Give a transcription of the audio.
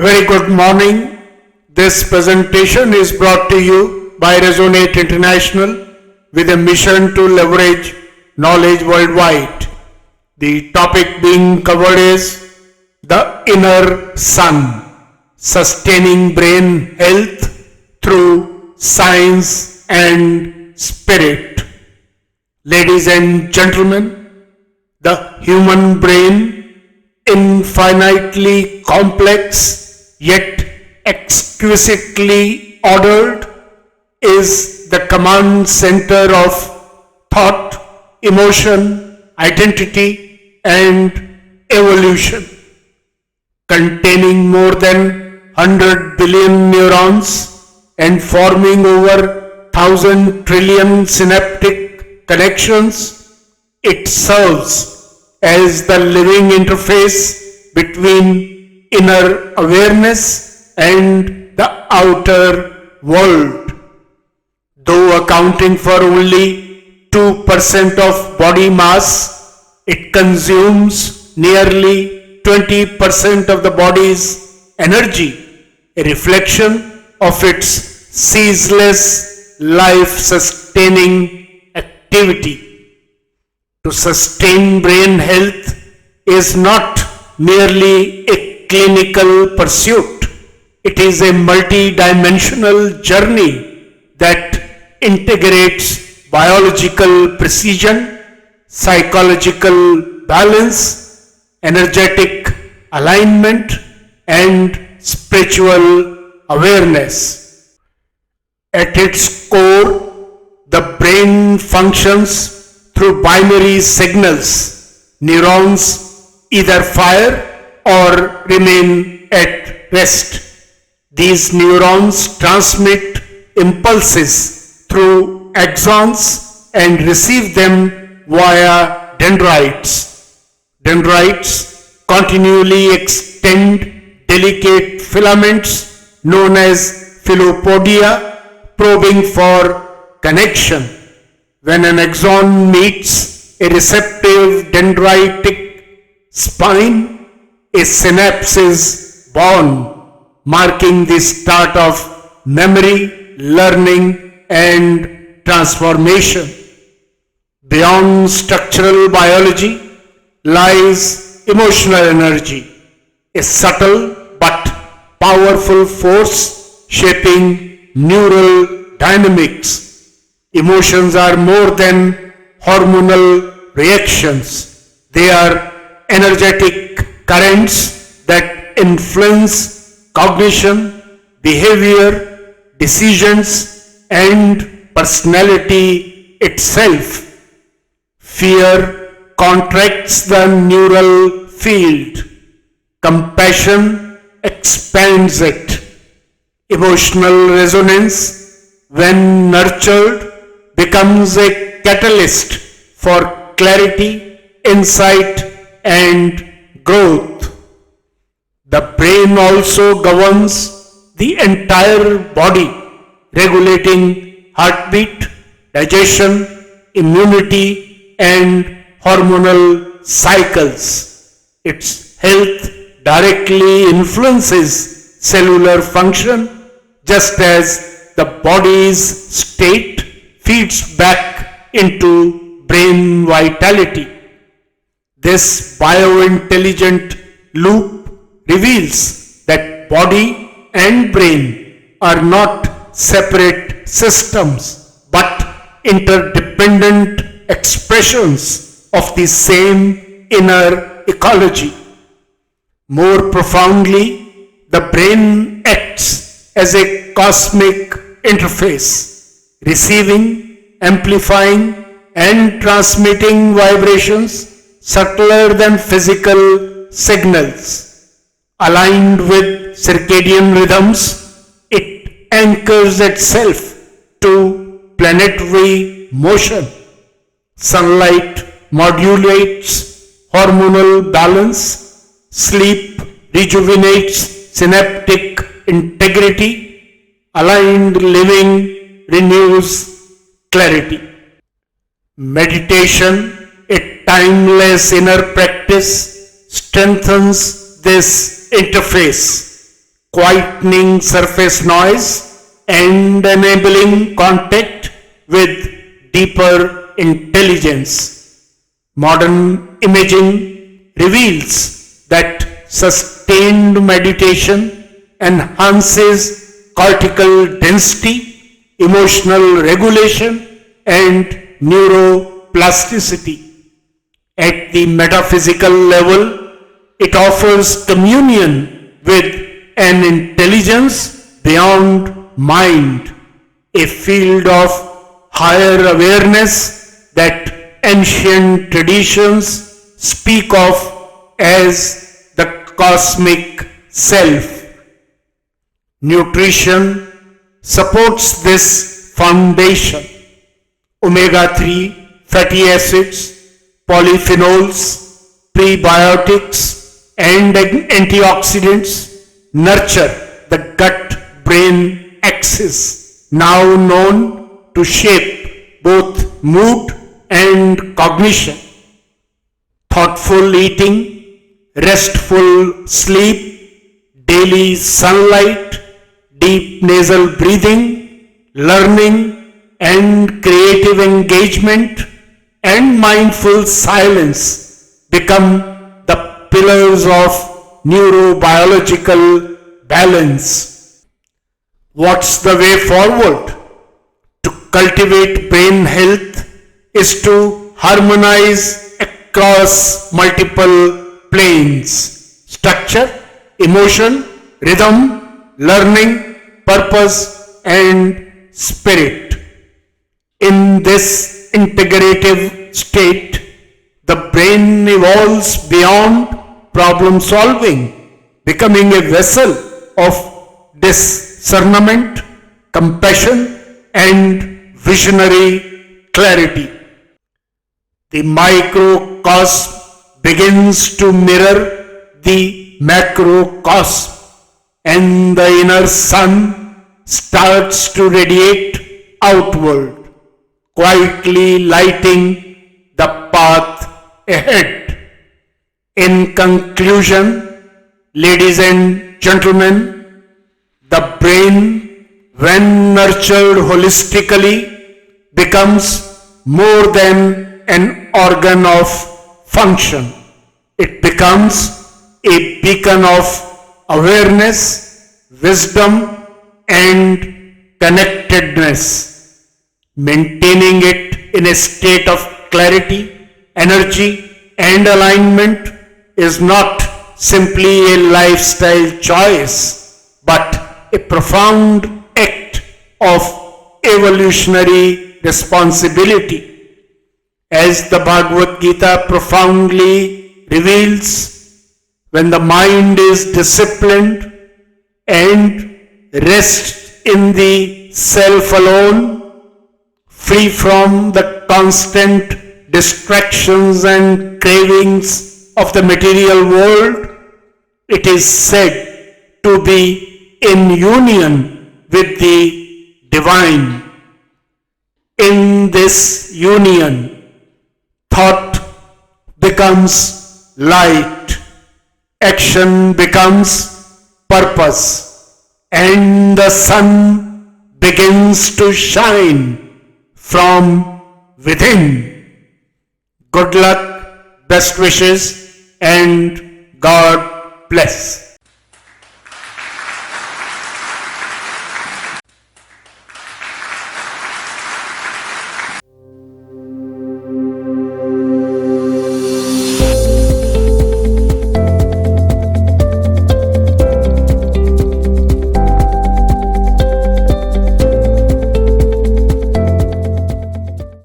Very good morning. This presentation is brought to you by Resonate International with a mission to leverage knowledge worldwide. The topic being covered is the inner sun, sustaining brain health through science and spirit. Ladies and gentlemen, the human brain, infinitely complex yet exquisitely ordered, is the command center of thought, emotion, identity, and evolution. Containing more than 100 billion neurons and forming over 1,000 trillion synaptic connections, it serves as the living interface between inner awareness and the outer world. Though accounting for only 2% of body mass, it consumes nearly 20% of the body's energy, a reflection of its ceaseless life-sustaining activity. To sustain brain health is not merely a clinical pursuit. It is a multi-dimensional journey that integrates biological precision, psychological balance, energetic alignment, and spiritual awareness. At its core, the brain functions through binary signals. Neurons either fire or remain at rest. These neurons transmit impulses through axons and receive them via dendrites. Dendrites continually extend delicate filaments known as philopodia, probing for connection. When an axon meets a receptive dendritic spine, a synapse is born, marking the start of memory, learning, and transformation. Beyond structural biology lies emotional energy, a subtle but powerful force shaping neural dynamics. Emotions are more than hormonal reactions. They are energetic currents that influence cognition, behavior, decisions, and personality itself. Fear contracts the neural field. Compassion expands it. Emotional resonance, when nurtured, becomes a catalyst for clarity, insight, and growth. The brain also governs the entire body, regulating heartbeat, digestion, immunity, and hormonal cycles. Its health directly influences cellular function, just as the body's state feeds back into brain vitality. This biointelligent loop reveals that body and brain are not separate systems but interdependent expressions of the same inner ecology. More profoundly, the brain acts as a cosmic interface, receiving, amplifying, and transmitting vibrations subtler than physical signals. Aligned with circadian rhythms, it anchors itself to planetary motion. Sunlight modulates hormonal balance, sleep rejuvenates synaptic integrity, aligned living renews clarity. Meditation, a timeless inner practice, strengthens this interface. quietening surface noise and enabling contact with deeper intelligence. Modern imaging reveals that sustained meditation enhances cortical density, emotional regulation, and neuroplasticity. At the metaphysical level, it offers communion with an intelligence beyond mind, a field of higher awareness that ancient traditions speak of as the cosmic self. Nutrition supports this foundation. Omega-3 fatty acids, polyphenols, prebiotics, and antioxidants nurture the gut-brain axis, now known to shape both mood and cognition. Thoughtful eating, restful sleep, daily sunlight, deep nasal breathing, learning and creative engagement, and mindful silence become the pillars of neurobiological balance. What's the way forward? To cultivate brain health is to harmonize across multiple planes: structure, emotion, rhythm, learning, purpose, and spirit. In this integrative state, the brain evolves beyond problem solving, becoming a vessel of discernment, compassion, and visionary clarity. The microcosm begins to mirror the macrocosm, and the inner sun starts to radiate outward, quietly lighting the path ahead. In conclusion, ladies and gentlemen, the brain, when nurtured holistically, becomes more than an organ of function. It becomes a beacon of awareness, wisdom, and connectedness. Maintaining it in a state of clarity, energy, and alignment is not simply a lifestyle choice, but a profound act of evolutionary responsibility. As the Bhagavad Gita profoundly reveals, when the mind is disciplined and rests in the self alone, free from the constant distractions and cravings of the material world, it is said to be in union with the divine. In this union, thought becomes light, action becomes purpose, and the sun begins to shine from within. Good luck, best wishes, and God bless.